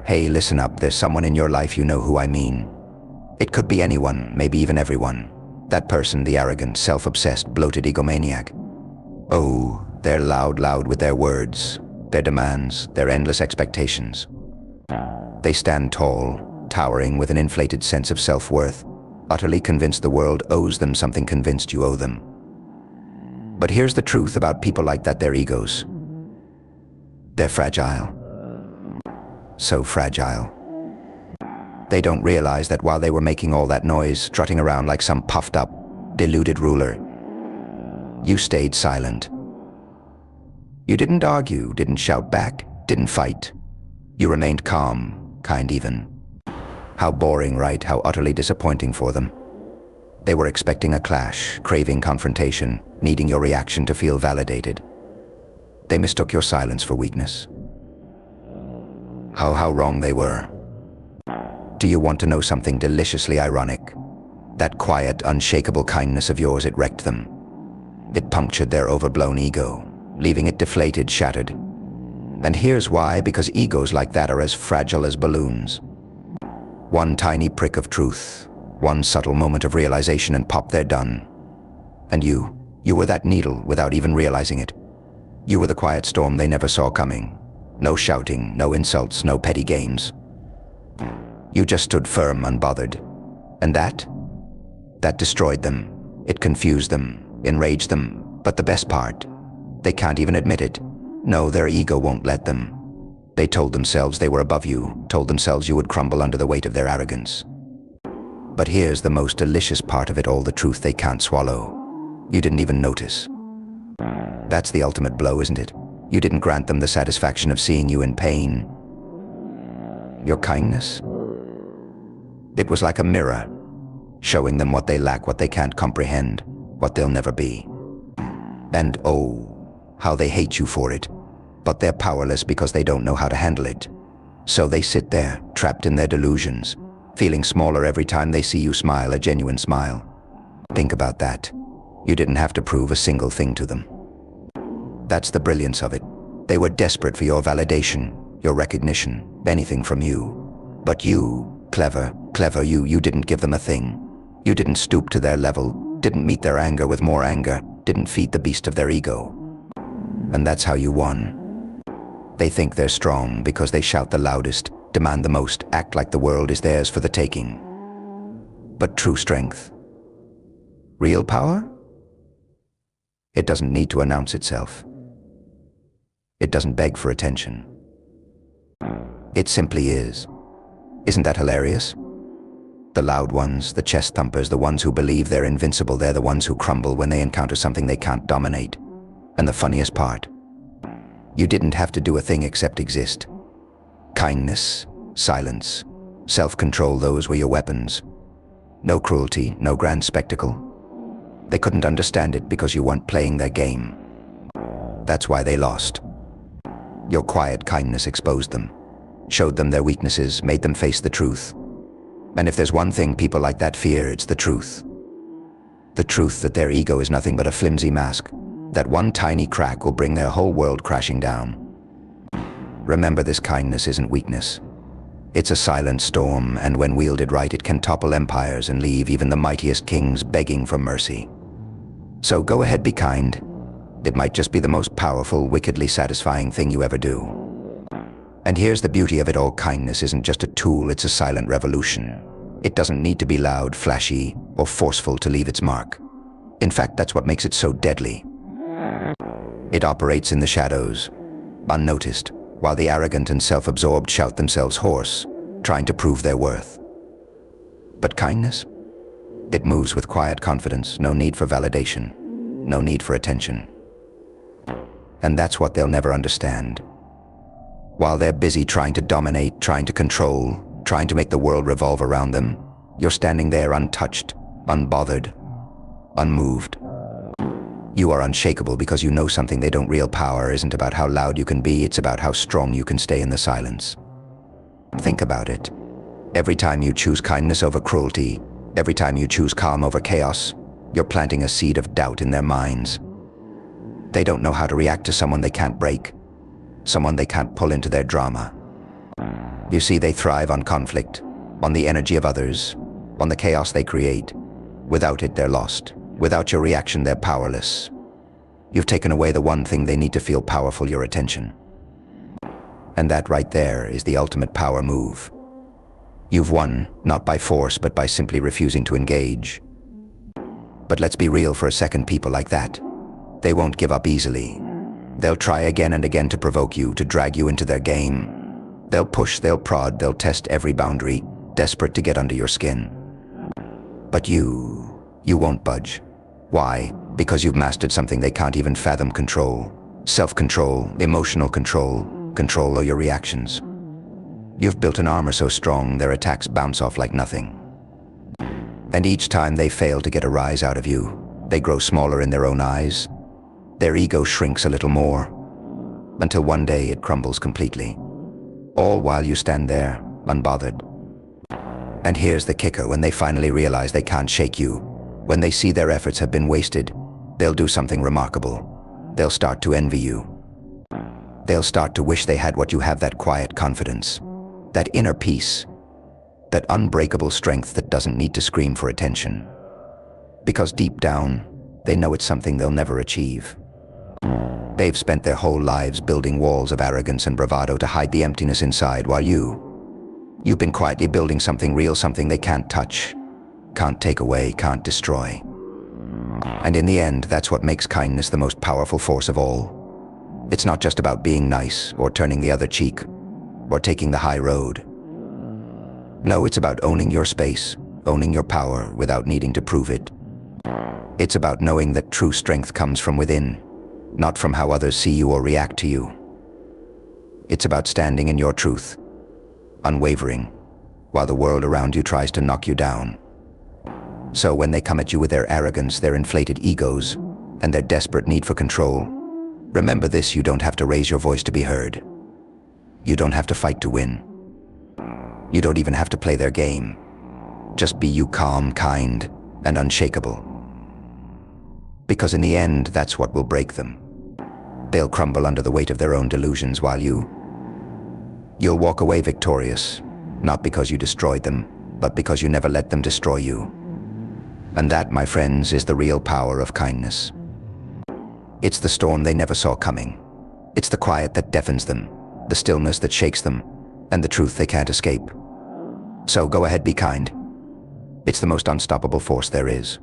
Hey, listen up, there's someone in your life, you know who I mean. It could be anyone, maybe even everyone. That person, the arrogant, self-obsessed, bloated egomaniac. Oh, they're loud with their words, their demands, their endless expectations. They stand tall, towering with an inflated sense of self-worth, utterly convinced the world owes them something, convinced you owe them. But here's the truth about people like that, their egos. They're fragile. So fragile. They don't realize that while they were making all that noise, strutting around like some puffed-up, deluded ruler, you stayed silent. You didn't argue, didn't shout back, didn't fight. You remained calm, kind even. How boring, right? How utterly disappointing for them. They were expecting a clash, craving confrontation, needing your reaction to feel validated. They mistook your silence for weakness. How wrong they were. Do you want to know something deliciously ironic? That quiet, unshakable kindness of yours, it wrecked them. It punctured their overblown ego, leaving it deflated, shattered. And here's why, because egos like that are as fragile as balloons. One tiny prick of truth, one subtle moment of realization, and pop, they're done. And you were that needle without even realizing it. You were the quiet storm they never saw coming. No shouting, no insults, no petty games. You just stood firm, unbothered. And that destroyed them. It confused them, enraged them. But the best part, they can't even admit it. No, their ego won't let them. They told themselves they were above you, told themselves you would crumble under the weight of their arrogance. But here's the most delicious part of it all, the truth they can't swallow. You didn't even notice. That's the ultimate blow, isn't it? You didn't grant them the satisfaction of seeing you in pain. Your kindness? It was like a mirror, showing them what they lack, what they can't comprehend, what they'll never be. And oh, how they hate you for it. But they're powerless because they don't know how to handle it. So they sit there, trapped in their delusions, feeling smaller every time they see you smile, a genuine smile. Think about that. You didn't have to prove a single thing to them. That's the brilliance of it. They were desperate for your validation, your recognition, anything from you. But you, clever you didn't give them a thing. You didn't stoop to their level, didn't meet their anger with more anger, didn't feed the beast of their ego. And that's how you won. They think they're strong because they shout the loudest, demand the most, act like the world is theirs for the taking. But true strength, real power? It doesn't need to announce itself. It doesn't beg for attention. It simply is. Isn't that hilarious? The loud ones, the chest thumpers, the ones who believe they're invincible, they're the ones who crumble when they encounter something they can't dominate. And the funniest part, you didn't have to do a thing except exist. Kindness, silence, self-control, those were your weapons. No cruelty, no grand spectacle. They couldn't understand it because you weren't playing their game. That's why they lost. Your quiet kindness exposed them, showed them their weaknesses, made them face the truth. And if there's one thing people like that fear, it's the truth. The truth that their ego is nothing but a flimsy mask, that one tiny crack will bring their whole world crashing down. Remember, this kindness isn't weakness. It's a silent storm, and when wielded right, it can topple empires and leave even the mightiest kings begging for mercy. So go ahead, be kind. It might just be the most powerful, wickedly satisfying thing you ever do. And here's the beauty of it all, kindness isn't just a tool, it's a silent revolution. It doesn't need to be loud, flashy, or forceful to leave its mark. In fact, that's what makes it so deadly. It operates in the shadows, unnoticed, while the arrogant and self-absorbed shout themselves hoarse, trying to prove their worth. But kindness? It moves with quiet confidence, no need for validation, no need for attention. And that's what they'll never understand. While they're busy trying to dominate, trying to control, trying to make the world revolve around them, you're standing there untouched, unbothered, unmoved. You are unshakable because you know something they don't. Real power isn't about how loud you can be, it's about how strong you can stay in the silence. Think about it. Every time you choose kindness over cruelty, every time you choose calm over chaos, you're planting a seed of doubt in their minds. They don't know how to react to someone they can't break, someone they can't pull into their drama. You see, they thrive on conflict, on the energy of others, on the chaos they create. Without it, they're lost. Without your reaction, they're powerless. You've taken away the one thing they need to feel powerful: your attention. And that right there is the ultimate power move. You've won, not by force, but by simply refusing to engage. But let's be real for a second. People like that, they won't give up easily. They'll try again and again to provoke you, to drag you into their game. They'll push, they'll prod, they'll test every boundary, desperate to get under your skin. But you won't budge. Why? Because you've mastered something they can't even fathom: control. Self-control, emotional control, control of your reactions. You've built an armor so strong their attacks bounce off like nothing. And each time they fail to get a rise out of you, they grow smaller in their own eyes. Their ego shrinks a little more, until one day it crumbles completely. All while you stand there, unbothered. And here's the kicker: when they finally realize they can't shake you, when they see their efforts have been wasted, they'll do something remarkable. They'll start to envy you. They'll start to wish they had what you have: that quiet confidence, that inner peace, that unbreakable strength that doesn't need to scream for attention. Because deep down, they know it's something they'll never achieve. They've spent their whole lives building walls of arrogance and bravado to hide the emptiness inside, while you've been quietly building something real, something they can't touch, can't take away, can't destroy. And in the end, that's what makes kindness the most powerful force of all. It's not just about being nice, or turning the other cheek, or taking the high road. No, it's about owning your space, owning your power without needing to prove it. It's about knowing that true strength comes from within, not from how others see you or react to you. It's about standing in your truth, unwavering, while the world around you tries to knock you down. So when they come at you with their arrogance, their inflated egos, and their desperate need for control, remember this: you don't have to raise your voice to be heard. You don't have to fight to win. You don't even have to play their game. Just be you, calm, kind, and unshakable. Because in the end, that's what will break them. They'll crumble under the weight of their own delusions, while you'll walk away victorious, not because you destroyed them, but because you never let them destroy you. And that, my friends, is the real power of kindness. It's the storm they never saw coming. It's the quiet that deafens them, the stillness that shakes them, and the truth they can't escape. So go ahead, be kind. It's the most unstoppable force there is.